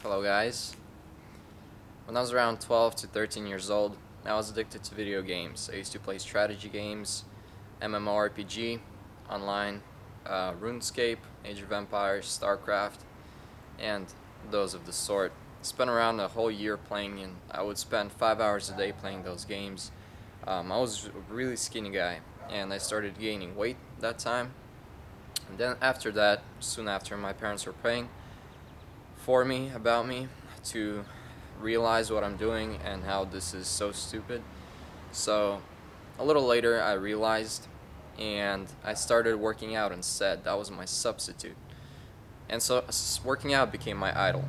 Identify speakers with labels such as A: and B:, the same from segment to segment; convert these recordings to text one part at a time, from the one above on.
A: Hello guys. When I was around 12 to 13 years old, I was addicted to video games. I used to play strategy games, MMORPG, online, RuneScape, Age of Empires, StarCraft, and those of the sort. Spent around a whole year playing, and I would spend 5 hours a day playing those games. I was a really skinny guy, and I started gaining weight that time. And then after that, soon after, my parents were praying for me, about me, to realize what I'm doing and how this is so stupid. So a little later I realized, and I started working out instead. That was my substitute. And so working out became my idol.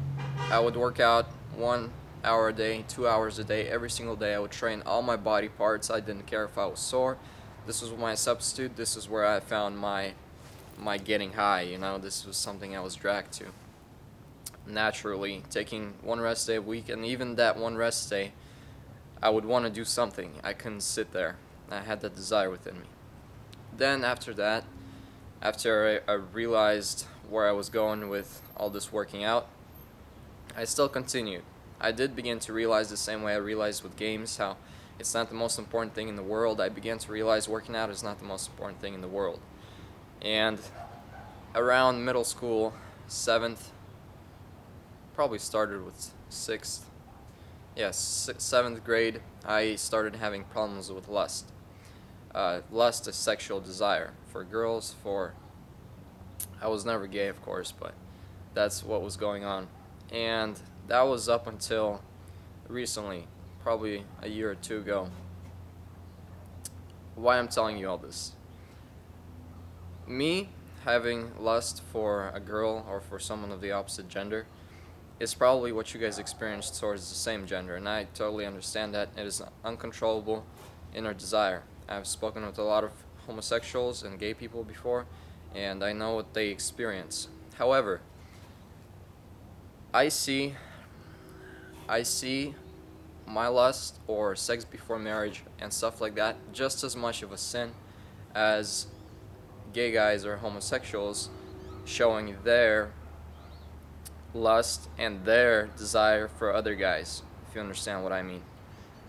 A: I would work out 1 hour a day, 2 hours a day, every single day. I would train all my body parts. I didn't care if I was sore. This was my substitute. This is where I found my getting high, this was something I was dragged to. Naturally, taking one rest day a week, and even that one rest day, I would want to do something. I couldn't sit there. I had that desire within me. Then after that, after I realized where I was going with all this working out, I still continued. I did begin to realize the same way I realized with games, how it's not the most important thing in the world. I began to realize working out is not the most important thing in the world. And around middle school, 7th, probably started with 6th, yes, 7th grade, I started having problems with lust. Lust is sexual desire for girls, I was never gay, of course, but that's what was going on. And that was up until recently, probably a year or two ago. Why I'm telling you all this? Me having lust for a girl or for someone of the opposite gender is probably what you guys experience towards the same gender, and I totally understand that. It is an uncontrollable inner desire. I've spoken with a lot of homosexuals and gay people before, and I know what they experience. However, I see my lust or sex before marriage and stuff like that just as much of a sin as gay guys or homosexuals showing their lust and their desire for other guys, if you understand what I mean.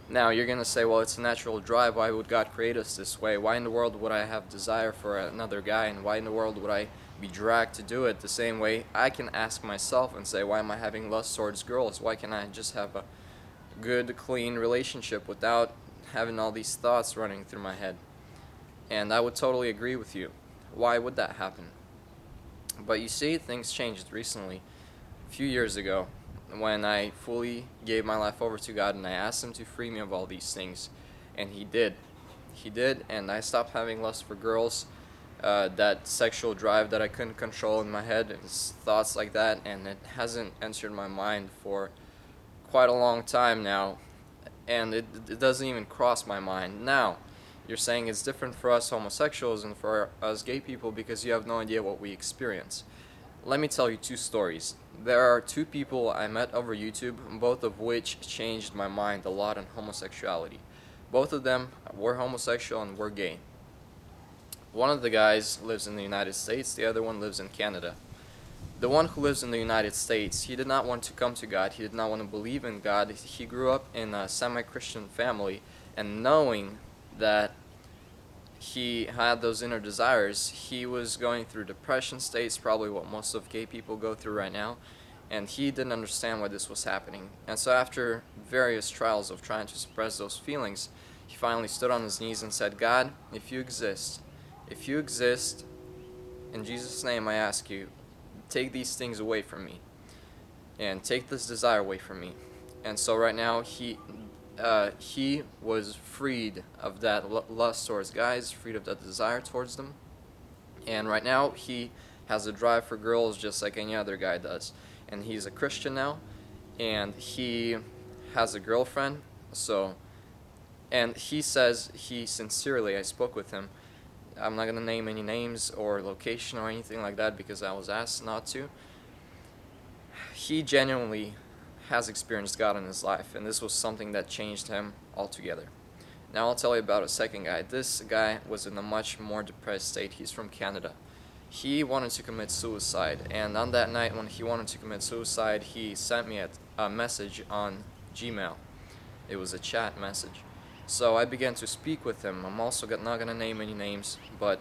A: Now, you're going to say, well, it's a natural drive. Why would God create us this way? Why in the world would I have desire for another guy? And why in the world would I be dragged to do it the same way? I can ask myself and say, why am I having lust towards girls? Why can't I just have a good, clean relationship without having all these thoughts running through my head? And I would totally agree with you. Why would that happen? But you see, things changed recently. A few years ago, when I fully gave my life over to God and I asked Him to free me of all these things, and He did. He did, and I stopped having lust for girls, that sexual drive that I couldn't control in my head, thoughts like that, and it hasn't entered my mind for quite a long time now, and it doesn't even cross my mind. Now, you're saying it's different for us homosexuals and for us gay people because you have no idea what we experience. Let me tell you two stories. There are two people I met over YouTube, both of which changed my mind a lot on homosexuality. Both of them were homosexual and were gay. One of the guys lives in the United States, the other one lives in Canada. The one who lives in the United States, he did not want to come to God, he did not want to believe in God. He grew up in a semi-Christian family, and knowing that he had those inner desires, he was going through depression states, probably what most of gay people go through right now, and he didn't understand why this was happening. And so after various trials of trying to suppress those feelings, he finally stood on his knees and said, God, if you exist, in Jesus' name I ask you, take these things away from me, and take this desire away from me. And so right now, he was freed of that lust towards guys, freed of that desire towards them, and right now he has a drive for girls just like any other guy does. And he's a Christian now, and he has a girlfriend. And he says he sincerely, I spoke with him, I'm not going to name any names or location or anything like that because I was asked not to. He genuinely has experienced God in his life, and this was something that changed him altogether. Now I'll tell you about a second guy. This guy was in a much more depressed state. He's from Canada. he wanted to commit suicide, and on that night when he wanted to commit suicide, he sent me a message on Gmail. It was a chat message. So I began to speak with him. I'm also not gonna name any names, but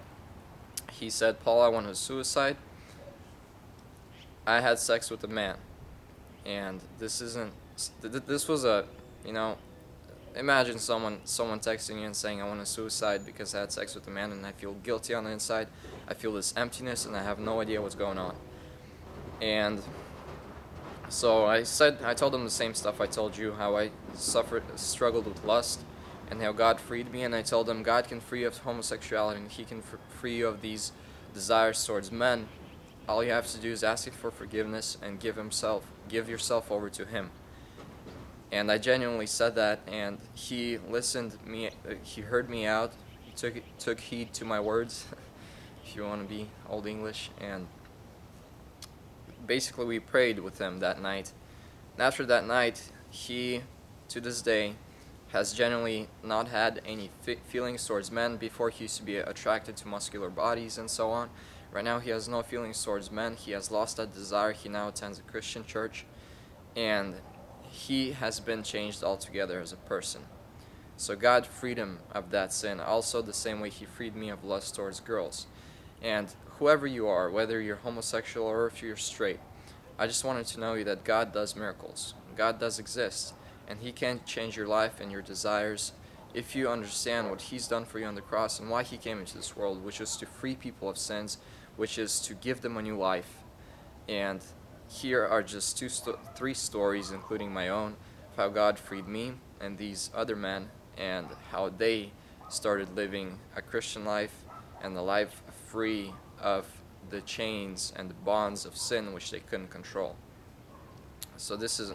A: he said, "Paul, I want to suicide. I had sex with a man." And this isn't. This was a, you know, imagine someone texting you and saying, "I want to suicide because I had sex with a man and I feel guilty on the inside. I feel this emptiness and I have no idea what's going on." And so I told him the same stuff I told you, how I struggled with lust, and how God freed me. And I told him God can free you of homosexuality, and He can free you of these desires towards men. All you have to do is ask Him for forgiveness and give yourself over to Him. And I genuinely said that, and He listened me. He heard me out. He took heed to my words, if you want to be old English, and basically we prayed with him that night. And after that night, he, to this day, has genuinely not had any feelings towards men. Before, he used to be attracted to muscular bodies and so on. Right now, he has no feelings towards men. He has lost that desire. He now attends a Christian church, and he has been changed altogether as a person. So God freed him of that sin, also the same way He freed me of lust towards girls. And whoever you are, whether you're homosexual or if you're straight, I just wanted to know you that God does miracles. God does exist, and He can change your life and your desires if you understand what He's done for you on the cross and why He came into this world, which is to free people of sins, which is to give them a new life. And here are just three stories, including my own, of how God freed me and these other men, and how they started living a Christian life and a life free of the chains and the bonds of sin which they couldn't control. So this is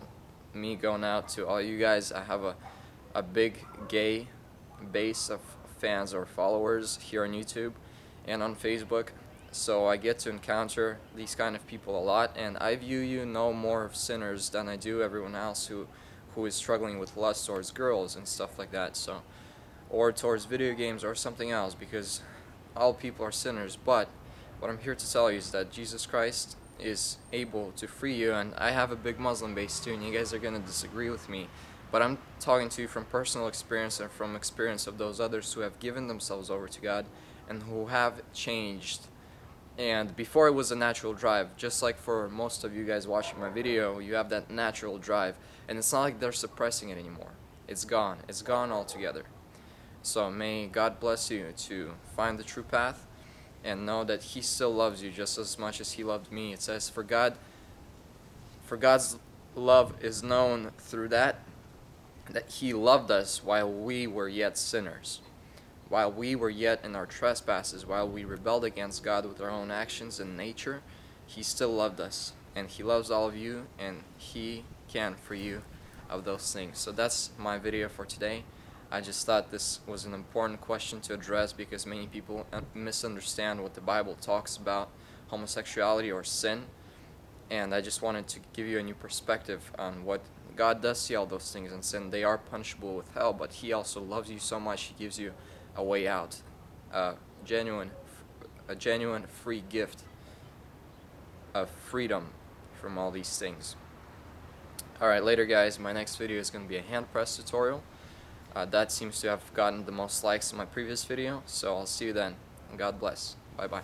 A: me going out to all you guys. I have a big gay base of fans or followers here on YouTube and on Facebook. So I get to encounter these kind of people a lot, and I view you no more of sinners than I do everyone else who is struggling with lust towards girls and stuff like that. So, or towards video games or something else, because all people are sinners. But what I'm here to tell you is that Jesus Christ is able to free you, and I have a big Muslim base too, and you guys are going to disagree with me, but I'm talking to you from personal experience and from experience of those others who have given themselves over to God and who have changed. And before, it was a natural drive, just like for most of you guys watching my video, you have that natural drive, and it's not like they're suppressing it anymore. It's gone altogether. So may God bless you to find the true path and know that He still loves you just as much as He loved me. It says, for God's love is known through that He loved us while we were yet sinners, while we were yet in our trespasses, while we rebelled against God with our own actions and nature. He still loved us, and He loves all of you, and He can free you of those things. So that's my video for today. I just thought this was an important question to address because many people misunderstand what the Bible talks about homosexuality or sin, and I just wanted to give you a new perspective on what God does see all those things in sin. They are punishable with hell, but He also loves you so much He gives you a way out, a genuine free gift of freedom from all these things. Alright, later guys, my next video is going to be a hand press tutorial. That seems to have gotten the most likes in my previous video, so I'll see you then. God bless. Bye bye.